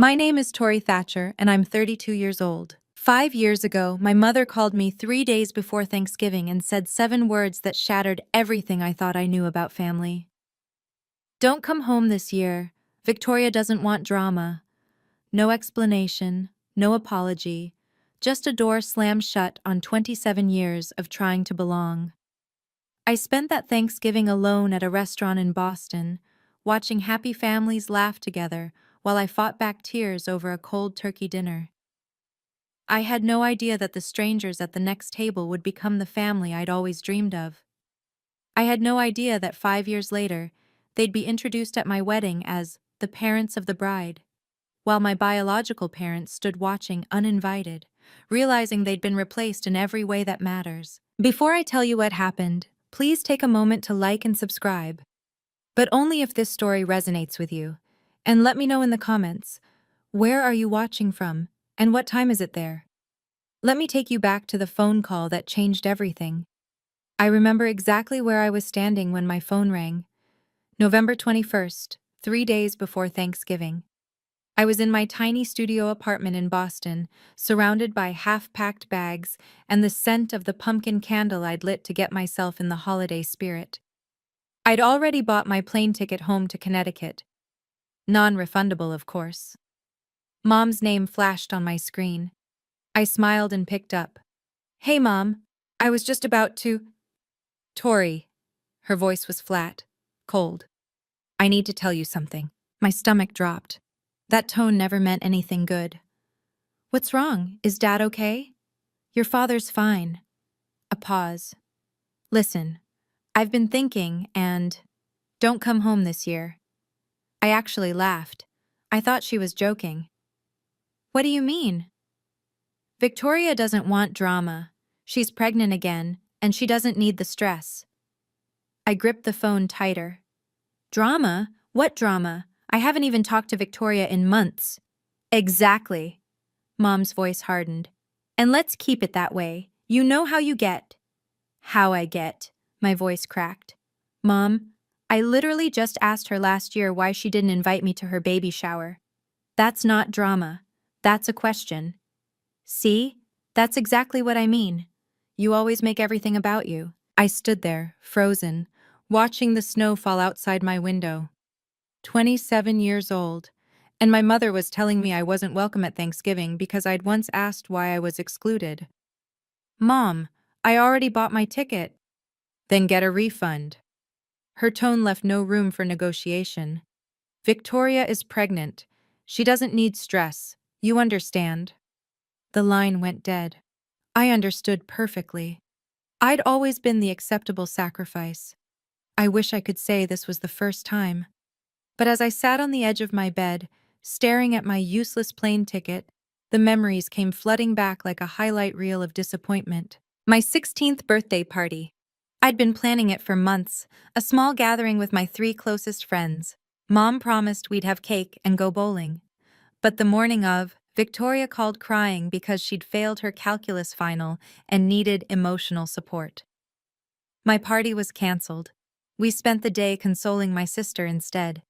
My name is Tori Thatcher, and I'm 32 years old. 5 years ago, my mother called me 3 days before Thanksgiving and said 7 words that shattered everything I thought I knew about family. Don't come home this year. Victoria doesn't want drama. No explanation, no apology, just a door slammed shut on 27 years of trying to belong. I spent that Thanksgiving alone at a restaurant in Boston, watching happy families laugh together while I fought back tears over a cold turkey dinner. I had no idea that the strangers at the next table would become the family I'd always dreamed of. I had no idea that 5 years later, they'd be introduced at my wedding as the parents of the bride, while my biological parents stood watching uninvited, realizing they'd been replaced in every way that matters. Before I tell you what happened, please take a moment to like and subscribe. But only if this story resonates with you. And let me know in the comments, where are you watching from, and what time is it there? Let me take you back to the phone call that changed everything. I remember exactly where I was standing when my phone rang. November 21st, 3 days before Thanksgiving. I was in my tiny studio apartment in Boston, surrounded by half-packed bags and the scent of the pumpkin candle I'd lit to get myself in the holiday spirit. I'd already bought my plane ticket home to Connecticut. Non-refundable, of course. Mom's name flashed on my screen. I smiled and picked up. "Hey, Mom. I was just about to—" "Tori." Her voice was flat, cold. "I need to tell you something." My stomach dropped. That tone never meant anything good. "What's wrong? Is Dad okay?" "Your father's fine." A pause. "Listen, I've been thinking and don't come home this year." I actually laughed. I thought she was joking. "What do you mean?" "Victoria doesn't want drama. She's pregnant again, and she doesn't need the stress." I gripped the phone tighter. "Drama? What drama? I haven't even talked to Victoria in months." "Exactly." Mom's voice hardened. "And let's keep it that way. You know how you get." "How I get?" My voice cracked. "Mom, I literally just asked her last year why she didn't invite me to her baby shower. That's not drama. That's a question." "See? That's exactly what I mean. You always make everything about you." I stood there, frozen, watching the snow fall outside my window. 27 years old, and my mother was telling me I wasn't welcome at Thanksgiving because I'd once asked why I was excluded. "Mom, I already bought my ticket." "Then get a refund." Her tone left no room for negotiation. "Victoria is pregnant. She doesn't need stress. You understand." The line went dead. I understood perfectly. I'd always been the acceptable sacrifice. I wish I could say this was the first time. But as I sat on the edge of my bed, staring at my useless plane ticket, the memories came flooding back like a highlight reel of disappointment. My 16th birthday party. I'd been planning it for months, a small gathering with my 3 closest friends. Mom promised we'd have cake and go bowling. But the morning of, Victoria called crying because she'd failed her calculus final and needed emotional support. My party was canceled. We spent the day consoling my sister instead.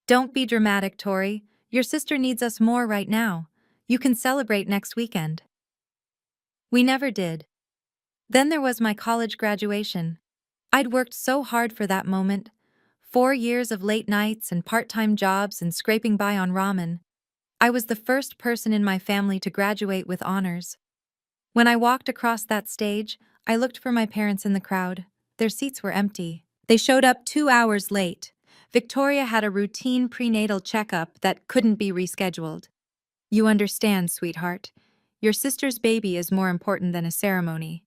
"Don't be dramatic, Tori. Your sister needs us more right now. You can celebrate next weekend." We never did. Then there was my college graduation. I'd worked so hard for that moment. 4 years of late nights and part-time jobs and scraping by on ramen. I was the first person in my family to graduate with honors. When I walked across that stage, I looked for my parents in the crowd. Their seats were empty. They showed up 2 hours late. Victoria had a routine prenatal checkup that couldn't be rescheduled. "You understand, sweetheart. Your sister's baby is more important than a ceremony.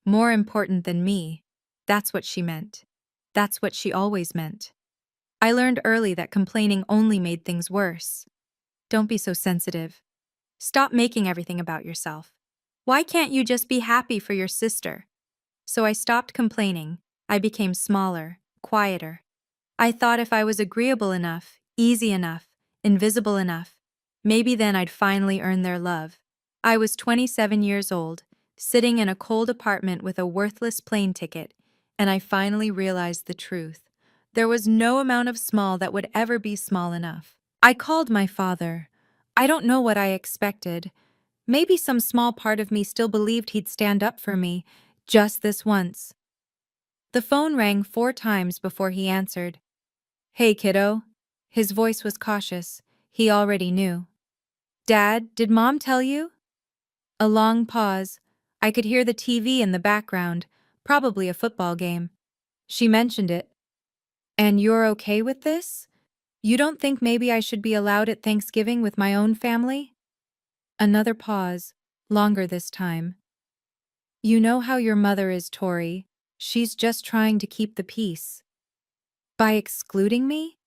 More important than me." That's what she meant. That's what she always meant. I learned early that complaining only made things worse. Don't be so sensitive. Stop making everything about yourself. Why can't you just be happy for your sister? So I stopped complaining. I became smaller, quieter. I thought if I was agreeable enough, easy enough, invisible enough, maybe then I'd finally earn their love. I was 27 years old, sitting in a cold apartment with a worthless plane ticket, and I finally realized the truth. There was no amount of small that would ever be small enough. I called my father. I don't know what I expected. Maybe some small part of me still believed he'd stand up for me, just this once. The phone rang 4 times before he answered. "Hey, kiddo." His voice was cautious. He already knew. "Dad, did Mom tell you?" A long pause. I could hear the TV in the background, probably a football game. "She mentioned it." "And you're okay with this? You don't think maybe I should be allowed at Thanksgiving with my own family?" Another pause, longer this time. "You know how your mother is, Tori. She's just trying to keep the peace." "By excluding me?"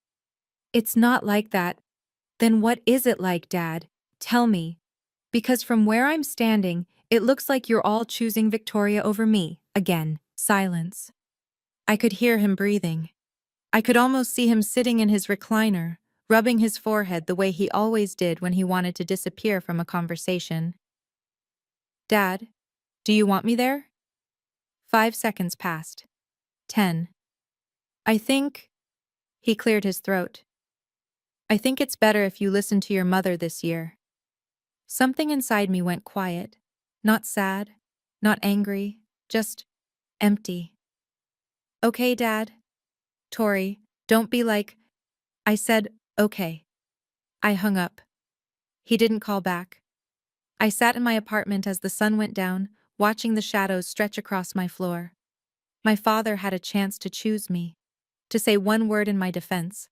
"It's not like that." "Then what is it like, Dad? Tell me. Because from where I'm standing, it looks like you're all choosing Victoria over me." Again, silence. I could hear him breathing. I could almost see him sitting in his recliner, rubbing his forehead the way he always did when he wanted to disappear from a conversation. "Dad, do you want me there?" 5 seconds passed. 10. I think... He cleared his throat. "I think it's better if you listen to your mother this year." Something inside me went quiet. Not sad, not angry, just empty. "Okay, Dad." "Tori, don't be like..." I said, "Okay." I hung up. He didn't call back. I sat in my apartment as the sun went down, watching the shadows stretch across my floor. My father had a chance to choose me, to say one word in my defense,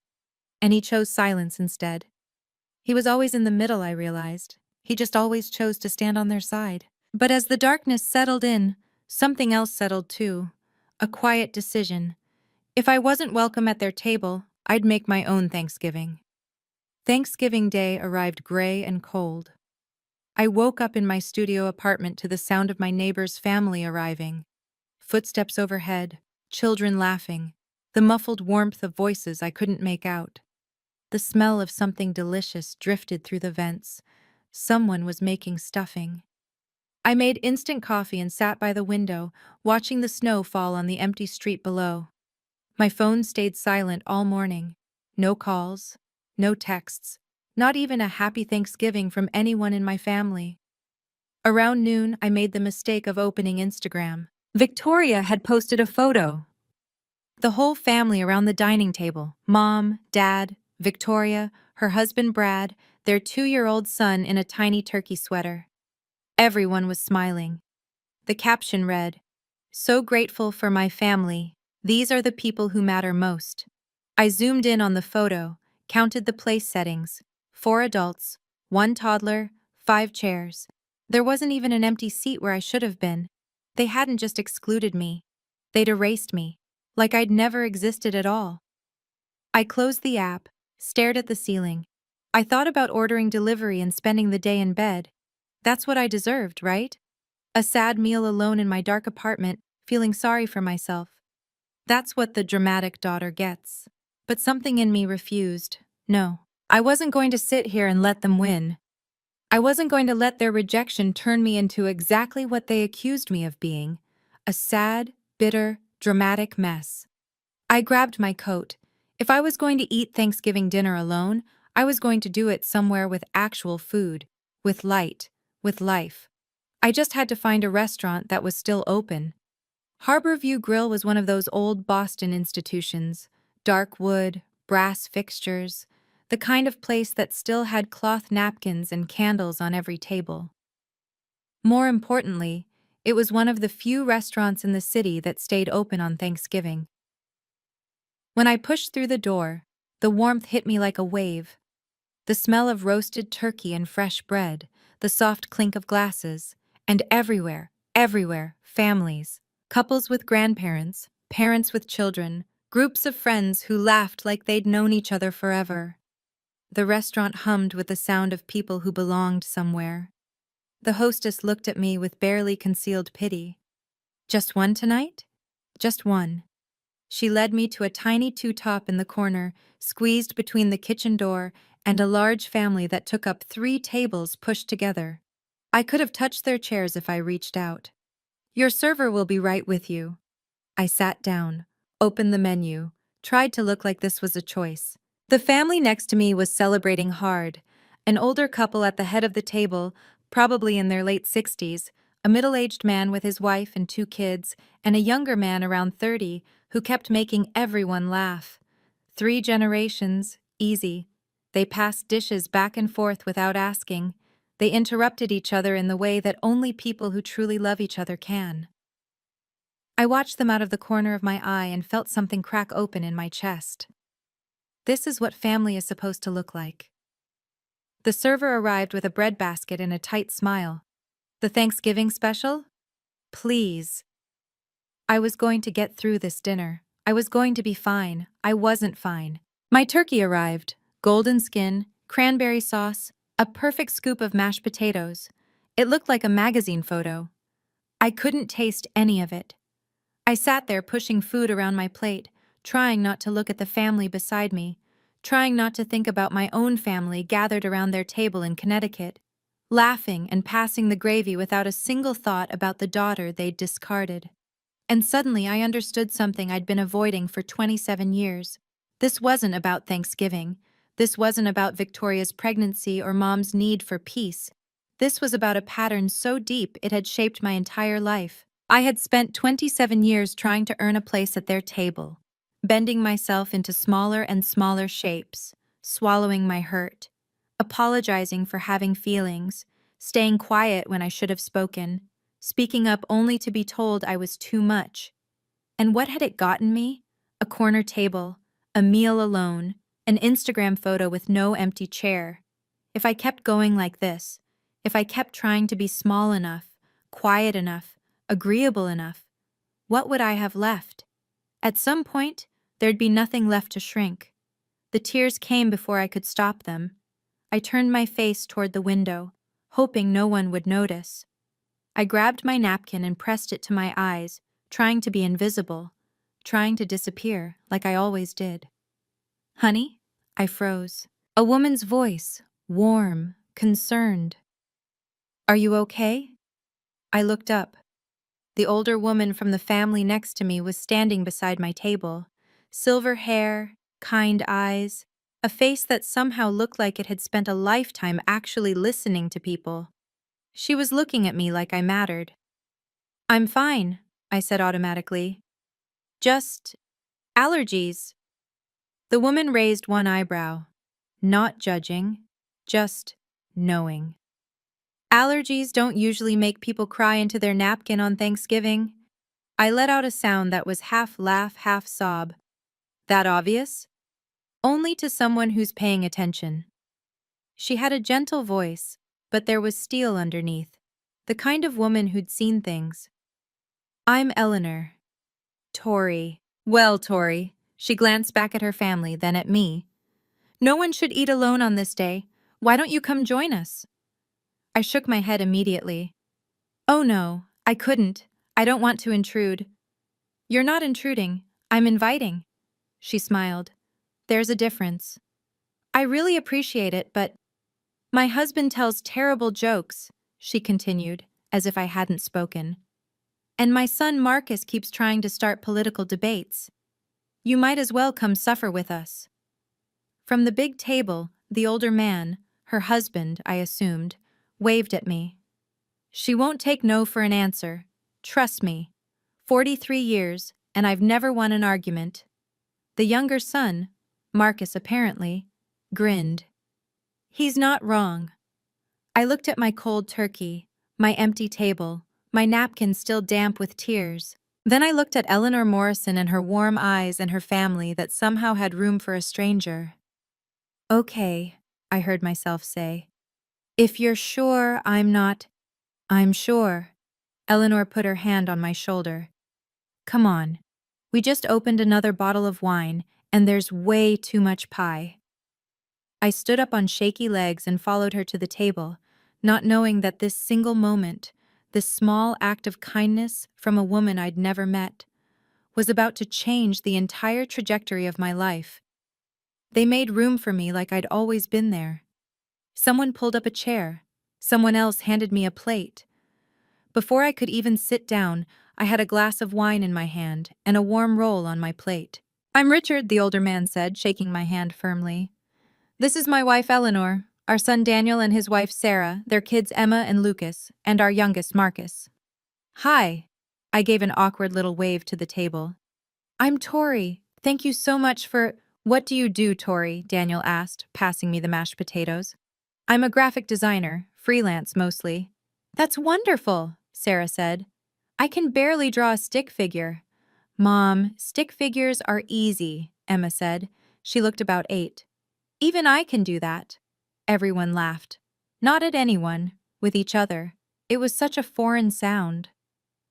and he chose silence instead. He was always in the middle, I realized. He just always chose to stand on their side. But as the darkness settled in, something else settled too. A quiet decision. If I wasn't welcome at their table, I'd make my own Thanksgiving. Thanksgiving Day arrived gray and cold. I woke up in my studio apartment to the sound of my neighbor's family arriving. Footsteps overhead, children laughing, the muffled warmth of voices I couldn't make out. The smell of something delicious drifted through the vents. Someone was making stuffing. I made instant coffee and sat by the window, watching the snow fall on the empty street below. My phone stayed silent all morning. No calls, no texts, not even a happy Thanksgiving from anyone in my family. Around noon, I made the mistake of opening Instagram. Victoria had posted a photo. The whole family around the dining table, Mom, Dad, Victoria, her husband Brad, their 2-year-old son in a tiny turkey sweater. Everyone was smiling. The caption read, "So grateful for my family. These are the people who matter most." I zoomed in on the photo, counted the place settings. 4 adults, 1 toddler, 5 chairs. There wasn't even an empty seat where I should have been. They hadn't just excluded me. They'd erased me, like I'd never existed at all. I closed the app, stared at the ceiling. I thought about ordering delivery and spending the day in bed. That's what I deserved, right? A sad meal alone in my dark apartment, feeling sorry for myself. That's what the dramatic daughter gets. But something in me refused. No, I wasn't going to sit here and let them win. I wasn't going to let their rejection turn me into exactly what they accused me of being, a sad, bitter, dramatic mess. I grabbed my coat. If I was going to eat Thanksgiving dinner alone, I was going to do it somewhere with actual food, with light, with life. I just had to find a restaurant that was still open. Harborview Grill was one of those old Boston institutions, dark wood, brass fixtures, the kind of place that still had cloth napkins and candles on every table. More importantly, it was one of the few restaurants in the city that stayed open on Thanksgiving. When I pushed through the door, the warmth hit me like a wave. The smell of roasted turkey and fresh bread, the soft clink of glasses, and everywhere, families. Couples with grandparents, parents with children, groups of friends who laughed like they'd known each other forever. The restaurant hummed with the sound of people who belonged somewhere. The hostess looked at me with barely concealed pity. "Just one tonight?" "Just one." She led me to a tiny two-top in the corner, squeezed between the kitchen door and a large family that took up 3 tables pushed together. I could have touched their chairs if I reached out. "Your server will be right with you." I sat down, opened the menu, tried to look like this was a choice. The family next to me was celebrating hard, An older couple at the head of the table, probably in their late 60s, a middle-aged man with his wife and 2 kids, and a younger man around 30 who kept making everyone laugh. 3 generations, easy. They passed dishes back and forth without asking. They interrupted each other in the way that only people who truly love each other can. I watched them out of the corner of my eye and felt something crack open in my chest. This is what family is supposed to look like. The server arrived with a bread basket and a tight smile. The Thanksgiving special? Please. I was going to get through this dinner. I was going to be fine. I wasn't fine. My turkey arrived. Golden skin, cranberry sauce, a perfect scoop of mashed potatoes. It looked like a magazine photo. I couldn't taste any of it. I sat there pushing food around my plate, trying not to look at the family beside me, trying not to think about my own family gathered around their table in Connecticut, laughing and passing the gravy without a single thought about the daughter they'd discarded. And suddenly I understood something I'd been avoiding for 27 years. This wasn't about Thanksgiving. This wasn't about Victoria's pregnancy or Mom's need for peace. This was about a pattern so deep it had shaped my entire life. I had spent 27 years trying to earn a place at their table, bending myself into smaller and smaller shapes, swallowing my hurt, apologizing for having feelings, staying quiet when I should have spoken, speaking up only to be told I was too much. And what had it gotten me? A corner table, a meal alone, an Instagram photo with no empty chair. If I kept going like this, if I kept trying to be small enough, quiet enough, agreeable enough, what would I have left? At some point, there'd be nothing left to shrink. The tears came before I could stop them. I turned my face toward the window, hoping no one would notice. I grabbed my napkin and pressed it to my eyes, trying to be invisible, trying to disappear like I always did. Honey? I froze. A woman's voice, warm, concerned. Are you okay? I looked up. The older woman from the family next to me was standing beside my table. Silver hair, kind eyes, a face that somehow looked like it had spent a lifetime actually listening to people. She was looking at me like I mattered. I'm fine, I said automatically. Just allergies. The woman raised one eyebrow, not judging, just knowing. Allergies don't usually make people cry into their napkin on Thanksgiving. I let out a sound that was half laugh, half sob. That obvious? Only to someone who's paying attention. She had a gentle voice, but there was steel underneath, the kind of woman who'd seen things. I'm Eleanor. Tori. Well, Tori. She glanced back at her family, then at me. No one should eat alone on this day. Why don't you come join us? I shook my head immediately. Oh no, I couldn't. I don't want to intrude. You're not intruding. I'm inviting. She smiled. There's a difference. I really appreciate it, but my husband tells terrible jokes, she continued, as if I hadn't spoken. And my son Marcus keeps trying to start political debates. You might as well come suffer with us. From the big table, the older man, her husband, I assumed, waved at me. She won't take no for an answer. Trust me. 43 years, and I've never won an argument. The younger son, Marcus apparently, grinned. He's not wrong. I looked at my cold turkey, my empty table, my napkin still damp with tears. Then I looked at Eleanor Morrison and her warm eyes and her family that somehow had room for a stranger. Okay, I heard myself say. If you're sure I'm not... I'm sure. Eleanor put her hand on my shoulder. Come on. We just opened another bottle of wine, and there's way too much pie. I stood up on shaky legs and followed her to the table, not knowing that this single moment, this small act of kindness from a woman I'd never met, was about to change the entire trajectory of my life. They made room for me like I'd always been there. Someone pulled up a chair. Someone else handed me a plate. Before I could even sit down, I had a glass of wine in my hand and a warm roll on my plate. I'm Richard, the older man said, shaking my hand firmly. This is my wife Eleanor. Our son Daniel and his wife Sarah, their kids Emma and Lucas, and our youngest Marcus. Hi. I gave an awkward little wave to the table. I'm Tori. Thank you so much for— What do you do, Tori? Daniel asked, passing me the mashed potatoes. I'm a graphic designer, freelance mostly. That's wonderful, Sarah said. I can barely draw a stick figure. Mom, stick figures are easy, Emma said. She looked about 8. Even I can do that. Everyone laughed. Not at anyone, with each other. It was such a foreign sound.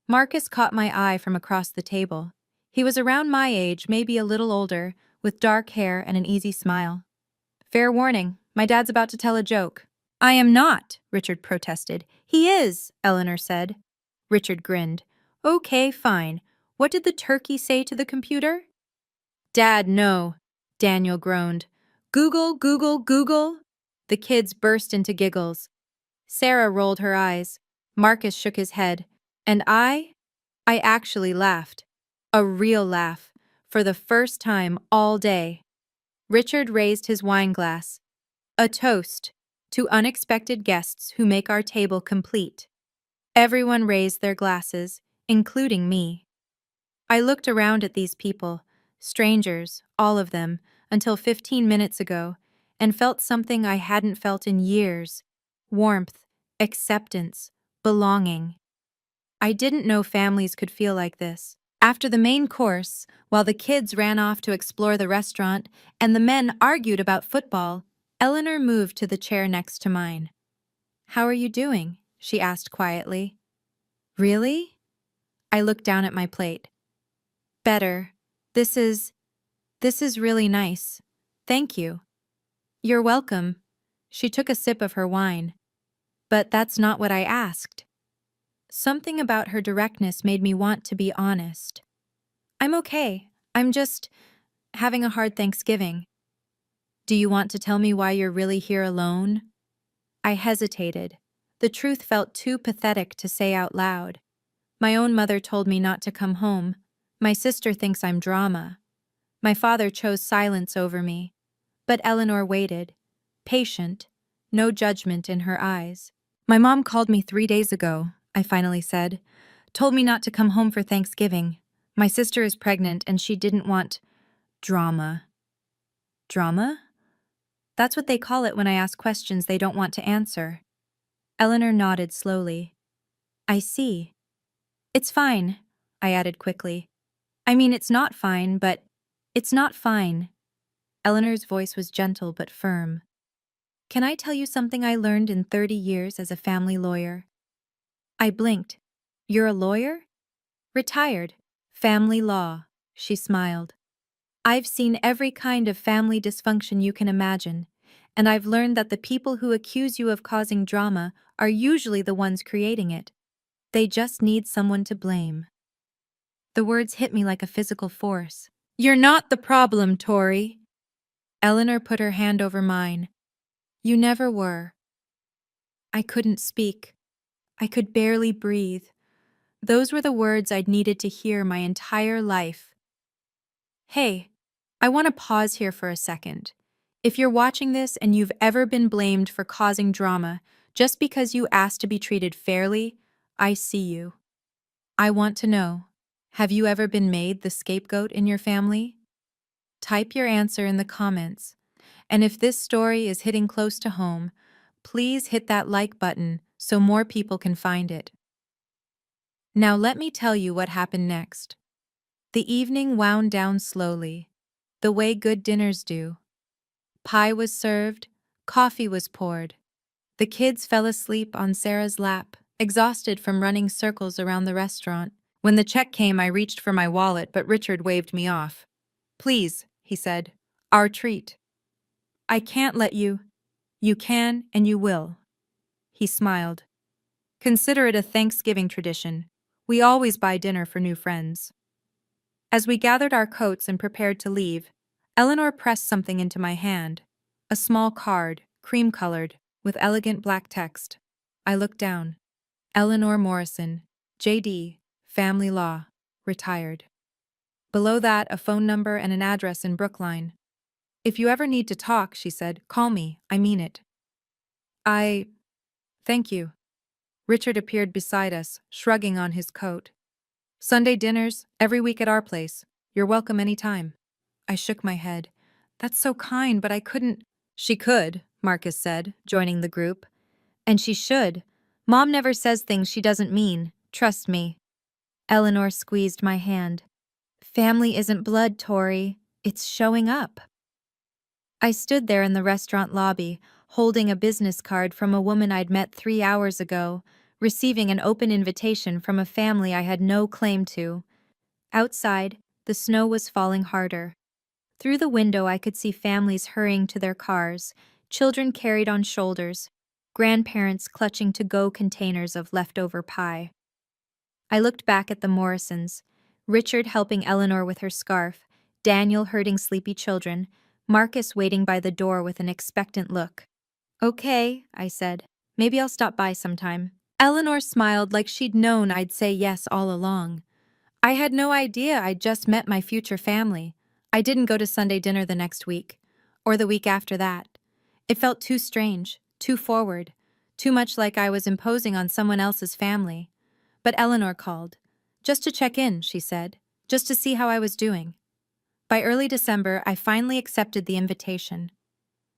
Marcus caught my eye from across the table. He was around my age, maybe a little older, with dark hair and an easy smile. Fair warning, my dad's about to tell a joke. I am not, Richard protested. He is, Eleanor said. Richard grinned. Okay, fine. What did the turkey say to the computer? Dad, no, Daniel groaned. Google, Google, Google. The kids burst into giggles. Sarah rolled her eyes. Marcus shook his head. And I actually laughed. A real laugh. For the first time all day. Richard raised his wine glass. A toast to unexpected guests who make our table complete. Everyone raised their glasses, including me. I looked around at these people, strangers, all of them, until 15 minutes ago, and felt something I hadn't felt in years. Warmth, acceptance, belonging. I didn't know families could feel like this. After the main course, while the kids ran off to explore the restaurant and the men argued about football, Eleanor moved to the chair next to mine. How are you doing? She asked quietly. Really? I looked down at my plate. Better. This is really nice. Thank you. You're welcome. She took a sip of her wine. But that's not what I asked. Something about her directness made me want to be honest. I'm okay. I'm just having a hard Thanksgiving. Do you want to tell me why you're really here alone? I hesitated. The truth felt too pathetic to say out loud. My own mother told me not to come home. My sister thinks I'm drama. My father chose silence over me. But Eleanor waited, patient, no judgment in her eyes. My mom called me 3 days ago, I finally said. Told me not to come home for Thanksgiving. My sister is pregnant and she didn't want drama. Drama? That's what they call it when I ask questions they don't want to answer. Eleanor nodded slowly. I see. It's fine, I added quickly. I mean, it's not fine, but it's not fine. Eleanor's voice was gentle but firm. Can I tell you something I learned in 30 years as a family lawyer? I blinked. You're a lawyer? Retired. Family law, she smiled. I've seen every kind of family dysfunction you can imagine, and I've learned that the people who accuse you of causing drama are usually the ones creating it. They just need someone to blame. The words hit me like a physical force. You're not the problem, Tori. Eleanor put her hand over mine. You never were. I couldn't speak. I could barely breathe. Those were the words I'd needed to hear my entire life. Hey, I want to pause here for a second. If you're watching this and you've ever been blamed for causing drama just because you asked to be treated fairly, I see you. I want to know, have you ever been made the scapegoat in your family? Type your answer in the comments. And if this story is hitting close to home, please hit that like button so more people can find it. Now let me tell you what happened next. The evening wound down slowly, the way good dinners do. Pie was served, coffee was poured. The kids fell asleep on Sarah's lap, exhausted from running circles around the restaurant. When the check came, I reached for my wallet, but Richard waved me off. Please, he said, our treat. I can't let you. You can and you will. He smiled. Consider it a Thanksgiving tradition. We always buy dinner for new friends. As we gathered our coats and prepared to leave, Eleanor pressed something into my hand. A small card, cream-colored, with elegant black text. I looked down. Eleanor Morrison, J.D., Family Law, retired. Below that, a phone number and an address in Brookline. If you ever need to talk, she said, call me, I mean it. Thank you. Richard appeared beside us, shrugging on his coat. Sunday dinners, every week at our place. You're welcome any time. I shook my head. That's so kind, but I couldn't. She could, Marcus said, joining the group. And she should. Mom never says things she doesn't mean. Trust me. Eleanor squeezed my hand. Family isn't blood, Tori. It's showing up. I stood there in the restaurant lobby, holding a business card from a woman I'd met 3 hours ago, receiving an open invitation from a family I had no claim to. Outside, the snow was falling harder. Through the window I could see families hurrying to their cars, children carried on shoulders, grandparents clutching to-go containers of leftover pie. I looked back at the Morrisons, Richard helping Eleanor with her scarf, Daniel herding sleepy children, Marcus waiting by the door with an expectant look. Okay, I said. Maybe I'll stop by sometime. Eleanor smiled like she'd known I'd say yes all along. I had no idea I'd just met my future family. I didn't go to Sunday dinner the next week, or the week after that. It felt too strange, too forward, too much like I was imposing on someone else's family. But Eleanor called. Just to check in, she said, just to see how I was doing. By early December, I finally accepted the invitation.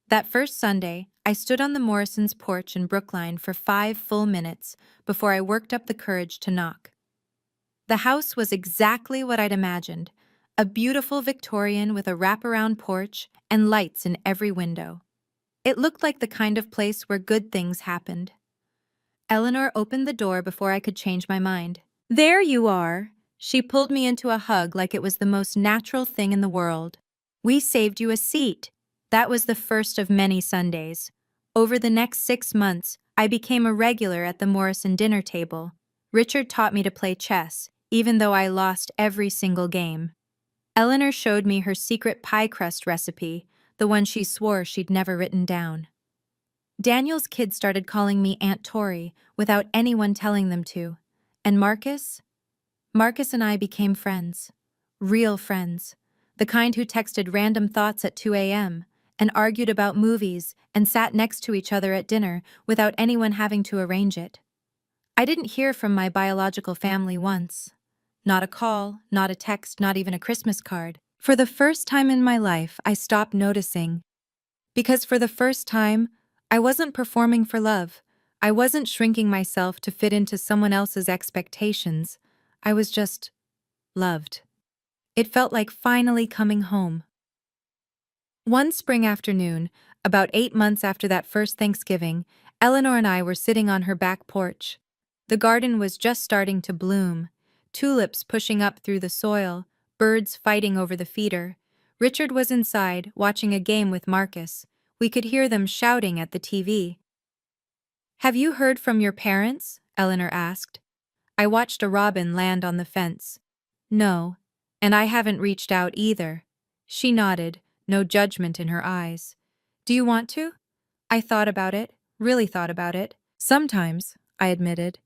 That first Sunday, I stood on the Morrisons' porch in Brookline for 5 full minutes before I worked up the courage to knock. The house was exactly what I'd imagined, a beautiful Victorian with a wraparound porch and lights in every window. It looked like the kind of place where good things happened. Eleanor opened the door before I could change my mind. There you are. She pulled me into a hug like it was the most natural thing in the world. We saved you a seat. That was the first of many Sundays. Over the next 6 months, I became a regular at the Morrison dinner table. Richard taught me to play chess, even though I lost every single game. Eleanor showed me her secret pie crust recipe, the one she swore she'd never written down. Daniel's kids started calling me Aunt Tori without anyone telling them to. And Marcus? Marcus and I became friends. Real friends. The kind who texted random thoughts at 2 a.m. and argued about movies and sat next to each other at dinner without anyone having to arrange it. I didn't hear from my biological family once. Not a call, not a text, not even a Christmas card. For the first time in my life, I stopped noticing. Because for the first time, I wasn't performing for love. I wasn't shrinking myself to fit into someone else's expectations. I was just loved. It felt like finally coming home. One spring afternoon, about 8 months after that first Thanksgiving, Eleanor and I were sitting on her back porch. The garden was just starting to bloom, tulips pushing up through the soil, birds fighting over the feeder. Richard was inside, watching a game with Marcus. We could hear them shouting at the TV. Have you heard from your parents? Eleanor asked. I watched a robin land on the fence. No, and I haven't reached out either. She nodded, no judgment in her eyes. Do you want to? I thought about it, really thought about it. Sometimes, I admitted.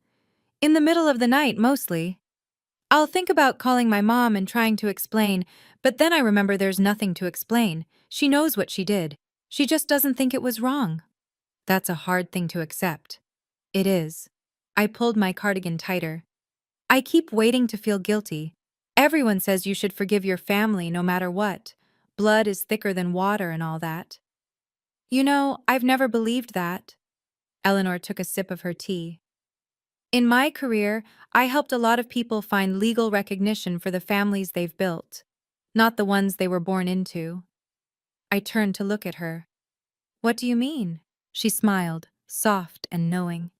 In the middle of the night, mostly. I'll think about calling my mom and trying to explain, but then I remember there's nothing to explain. She knows what she did. She just doesn't think it was wrong. That's a hard thing to accept. It is. I pulled my cardigan tighter. I keep waiting to feel guilty. Everyone says you should forgive your family no matter what. Blood is thicker than water and all that. You know, I've never believed that. Eleanor took a sip of her tea. In my career, I helped a lot of people find legal recognition for the families they've built, not the ones they were born into. I turned to look at her. What do you mean? She smiled, soft and knowing.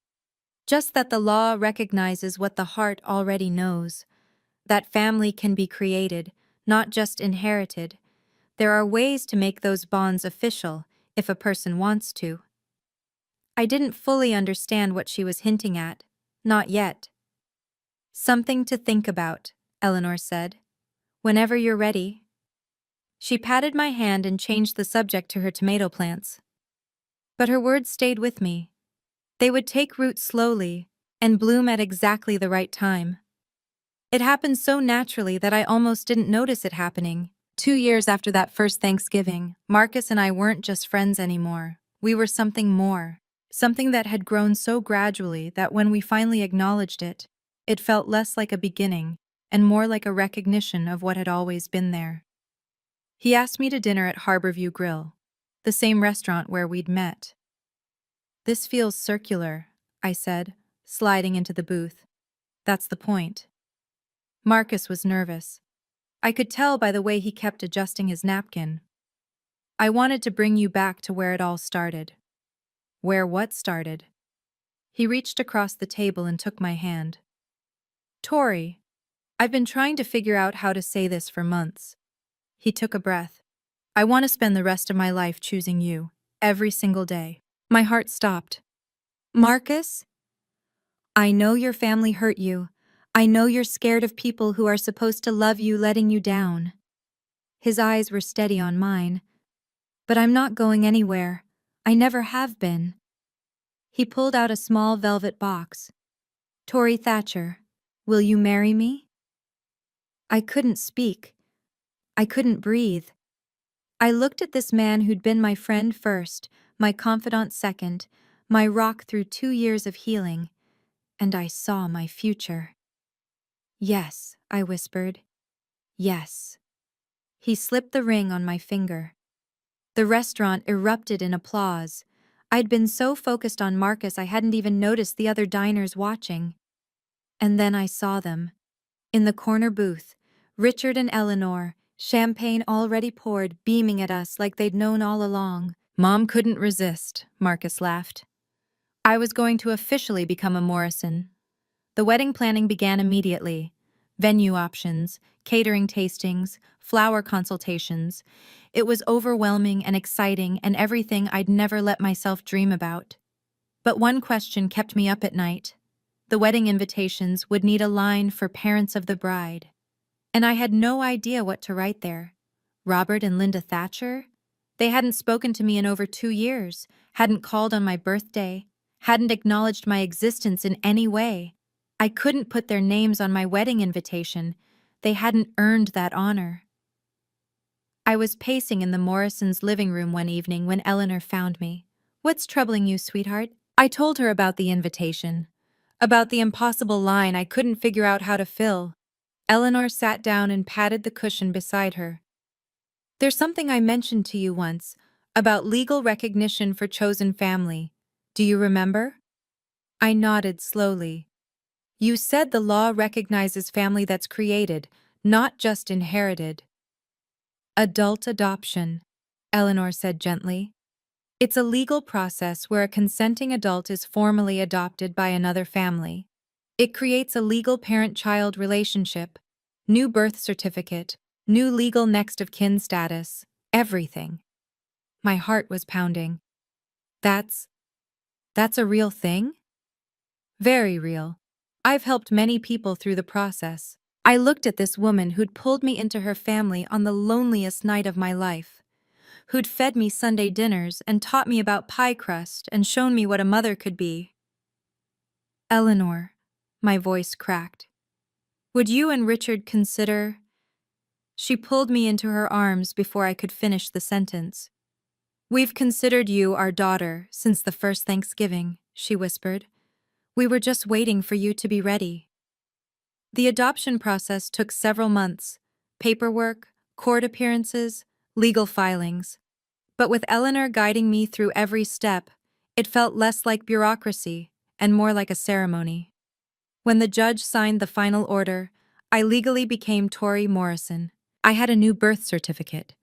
Just that the law recognizes what the heart already knows. That family can be created, not just inherited. There are ways to make those bonds official, if a person wants to. I didn't fully understand what she was hinting at. Not yet. Something to think about, Eleanor said. Whenever you're ready. She patted my hand and changed the subject to her tomato plants. But her words stayed with me. They would take root slowly and bloom at exactly the right time. It happened so naturally that I almost didn't notice it happening. 2 years after that first Thanksgiving, Marcus and I weren't just friends anymore. We were something more. something that had grown so gradually that when we finally acknowledged it, it felt less like a beginning and more like a recognition of what had always been there. He asked me to dinner at Harborview Grill, the same restaurant where we'd met. "This feels circular," I said, sliding into the booth. "That's the point." Marcus was nervous. I could tell by the way he kept adjusting his napkin. "I wanted to bring you back to where it all started." "Where what started?" He reached across the table and took my hand. "Tori, I've been trying to figure out how to say this for months." He took a breath. "I want to spend the rest of my life choosing you, every single day." My heart stopped. "Marcus? I know your family hurt you. I know you're scared of people who are supposed to love you letting you down." His eyes were steady on mine. "But I'm not going anywhere. I never have been." He pulled out a small velvet box. "Tori Thatcher, will you marry me?" I couldn't speak. I couldn't breathe. I looked at this man who'd been my friend first, my confidant second, my rock through 2 years of healing, and I saw my future. "Yes," I whispered. "Yes." He slipped the ring on my finger. The restaurant erupted in applause. I'd been so focused on Marcus I hadn't even noticed the other diners watching. And then I saw them. In the corner booth, Richard and Eleanor, champagne already poured, beaming at us like they'd known all along. "Mom couldn't resist," Marcus laughed. I was going to officially become a Morrison. The wedding planning began immediately. Venue options, catering tastings, flower consultations. It was overwhelming and exciting and everything I'd never let myself dream about. But one question kept me up at night. The wedding invitations would need a line for parents of the bride. And I had no idea what to write there. Robert and Linda Thatcher? They hadn't spoken to me in over 2 years, hadn't called on my birthday, hadn't acknowledged my existence in any way. I couldn't put their names on my wedding invitation. They hadn't earned that honor. I was pacing in the Morrisons' living room one evening when Eleanor found me. "What's troubling you, sweetheart?" I told her about the invitation, about the impossible line I couldn't figure out how to fill. Eleanor sat down and patted the cushion beside her. "There's something I mentioned to you once, about legal recognition for chosen family. Do you remember?" I nodded slowly. "You said the law recognizes family that's created, not just inherited." "Adult adoption," Eleanor said gently. "It's a legal process where a consenting adult is formally adopted by another family. It creates a legal parent-child relationship, new birth certificate, new legal next-of-kin status, everything." My heart was pounding. That's a real thing?" "Very real. I've helped many people through the process." I looked at this woman who'd pulled me into her family on the loneliest night of my life, who'd fed me Sunday dinners and taught me about pie crust and shown me what a mother could be. "Eleanor," my voice cracked, "would you and Richard consider—" She pulled me into her arms before I could finish the sentence. "We've considered you our daughter since the first Thanksgiving," she whispered. "We were just waiting for you to be ready." The adoption process took several months: paperwork, court appearances, legal filings. But with Eleanor guiding me through every step, it felt less like bureaucracy and more like a ceremony. When the judge signed the final order, I legally became Tori Morrison. I had a new birth certificate,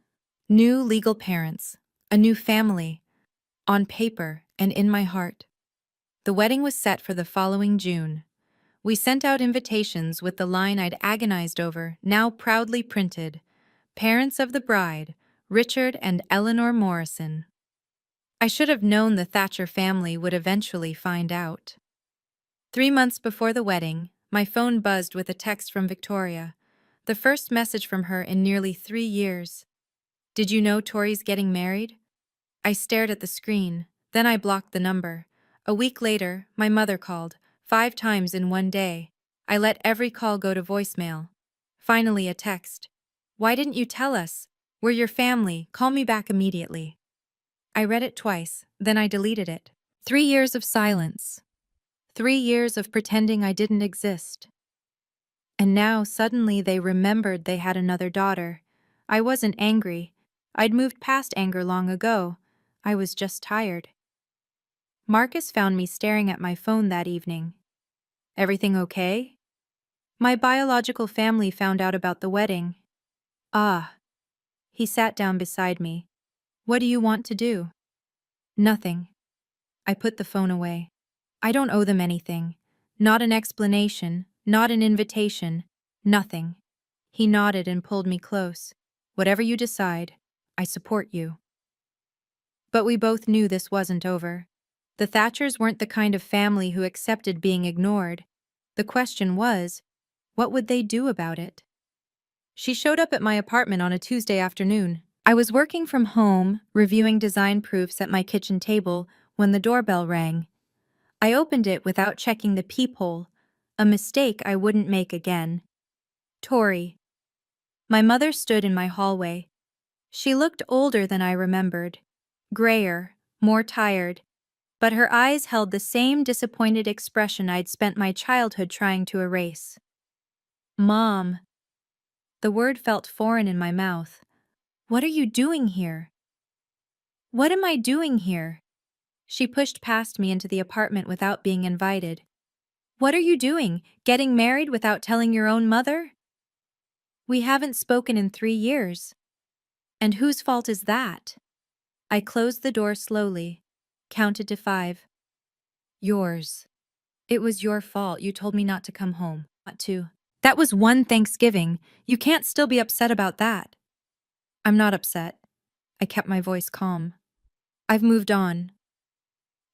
new legal parents, a new family, on paper and in my heart. The wedding was set for the following June. We sent out invitations with the line I'd agonized over, now proudly printed: "Parents of the bride, Richard and Eleanor Morrison." I should have known the Thatcher family would eventually find out. 3 months before the wedding, my phone buzzed with a text from Victoria, the first message from her in nearly 3 years. "Did you know Tori's getting married?" I stared at the screen, then I blocked the number. A week later, my mother called, 5 times in one day. I let every call go to voicemail. Finally, a text. "Why didn't you tell us? We're your family, call me back immediately." I read it twice, then I deleted it. 3 years of silence. 3 years of pretending I didn't exist. And now, suddenly, they remembered they had another daughter. I wasn't angry. I'd moved past anger long ago. I was just tired. Marcus found me staring at my phone that evening. Everything okay? My biological family found out about the wedding. Ah. He sat down beside me. What do you want to do? Nothing. I put the phone away. I don't owe them anything. Not an explanation, not an invitation, nothing. He nodded and pulled me close. Whatever you decide, I support you. But we both knew this wasn't over. The Thatchers weren't the kind of family who accepted being ignored. The question was, what would they do about it? She showed up at my apartment on a Tuesday afternoon. I was working from home, reviewing design proofs at my kitchen table, when the doorbell rang. I opened it without checking the peephole, a mistake I wouldn't make again. Tori. My mother stood in my hallway. She looked older than I remembered, grayer, more tired, but her eyes held the same disappointed expression I'd spent my childhood trying to erase. Mom. The word felt foreign in my mouth. What are you doing here? What am I doing here? She pushed past me into the apartment without being invited. What are you doing, getting married without telling your own mother? We haven't spoken in 3 years. And whose fault is that? I closed the door slowly, counted to 5. Yours. It was your fault. You told me not to come home. Not to. That was one Thanksgiving. You can't still be upset about that. I'm not upset. I kept my voice calm. I've moved on.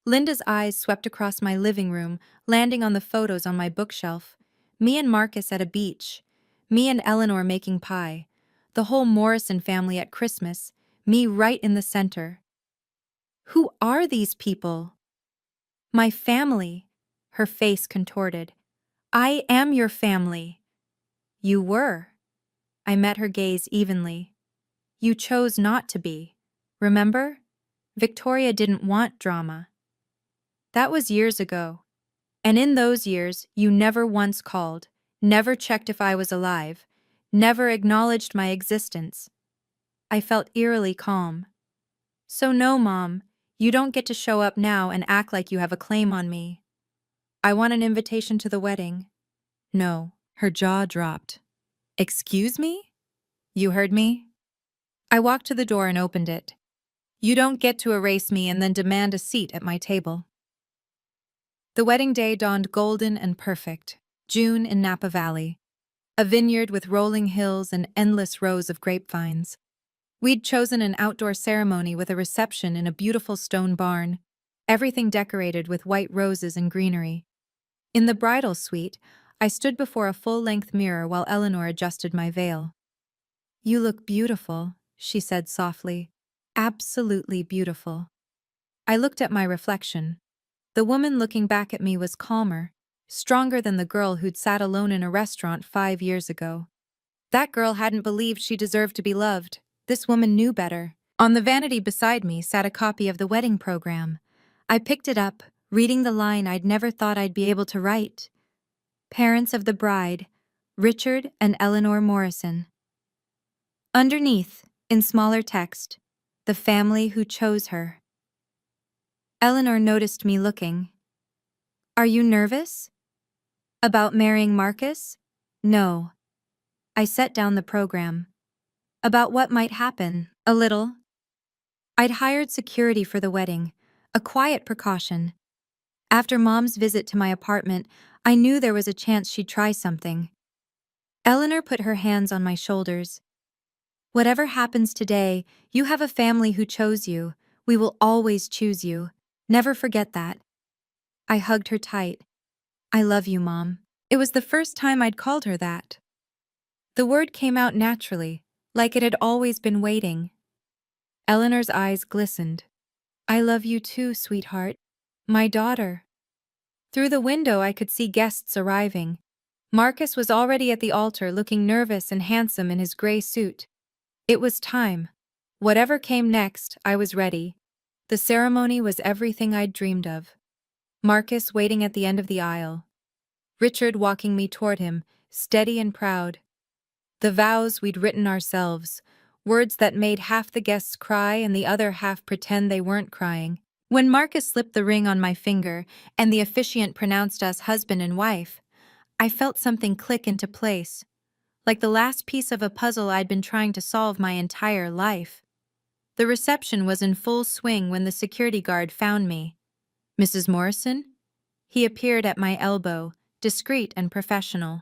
Linda's eyes swept across my living room, landing on the photos on my bookshelf. Me and Marcus at a beach. Me and Eleanor making pie. The whole Morrison family at Christmas. Me right in the center. Who are these people? My family. Her face contorted. I am your family. You were. I met her gaze evenly. You chose not to be. Remember? Victoria didn't want drama. That was years ago. And in those years, you never once called, never checked if I was alive, never acknowledged my existence. I felt eerily calm. So no, Mom, you don't get to show up now and act like you have a claim on me. I want an invitation to the wedding. No. Her jaw dropped. Excuse me? You heard me? I walked to the door and opened it. You don't get to erase me and then demand a seat at my table. The wedding day dawned golden and perfect. June in Napa Valley. A vineyard with rolling hills and endless rows of grapevines. We'd chosen an outdoor ceremony with a reception in a beautiful stone barn, everything decorated with white roses and greenery. In the bridal suite, I stood before a full-length mirror while Eleanor adjusted my veil. You look beautiful, she said softly. Absolutely beautiful. I looked at my reflection. The woman looking back at me was calmer, stronger than the girl who'd sat alone in a restaurant 5 years ago. That girl hadn't believed she deserved to be loved. This woman knew better. On the vanity beside me sat a copy of the wedding program. I picked it up, reading the line I'd never thought I'd be able to write. Parents of the bride, Richard and Eleanor Morrison. Underneath, in smaller text, the family who chose her. Eleanor noticed me looking. Are you nervous? About marrying Marcus? No. I set down the program. About what might happen, a little. I'd hired security for the wedding, a quiet precaution. After Mom's visit to my apartment, I knew there was a chance she'd try something. Eleanor put her hands on my shoulders. Whatever happens today, you have a family who chose you. We will always choose you. Never forget that. I hugged her tight. I love you, Mom. It was the first time I'd called her that. The word came out naturally, like it had always been waiting. Eleanor's eyes glistened. I love you too, sweetheart. My daughter. Through the window I could see guests arriving. Marcus was already at the altar looking nervous and handsome in his gray suit. It was time. Whatever came next, I was ready. The ceremony was everything I'd dreamed of. Marcus waiting at the end of the aisle. Richard walking me toward him, steady and proud. The vows we'd written ourselves, words that made half the guests cry and the other half pretend they weren't crying. When Marcus slipped the ring on my finger and the officiant pronounced us husband and wife, I felt something click into place, like the last piece of a puzzle I'd been trying to solve my entire life. The reception was in full swing when the security guard found me. "Mrs. Morrison?" He appeared at my elbow, discreet and professional.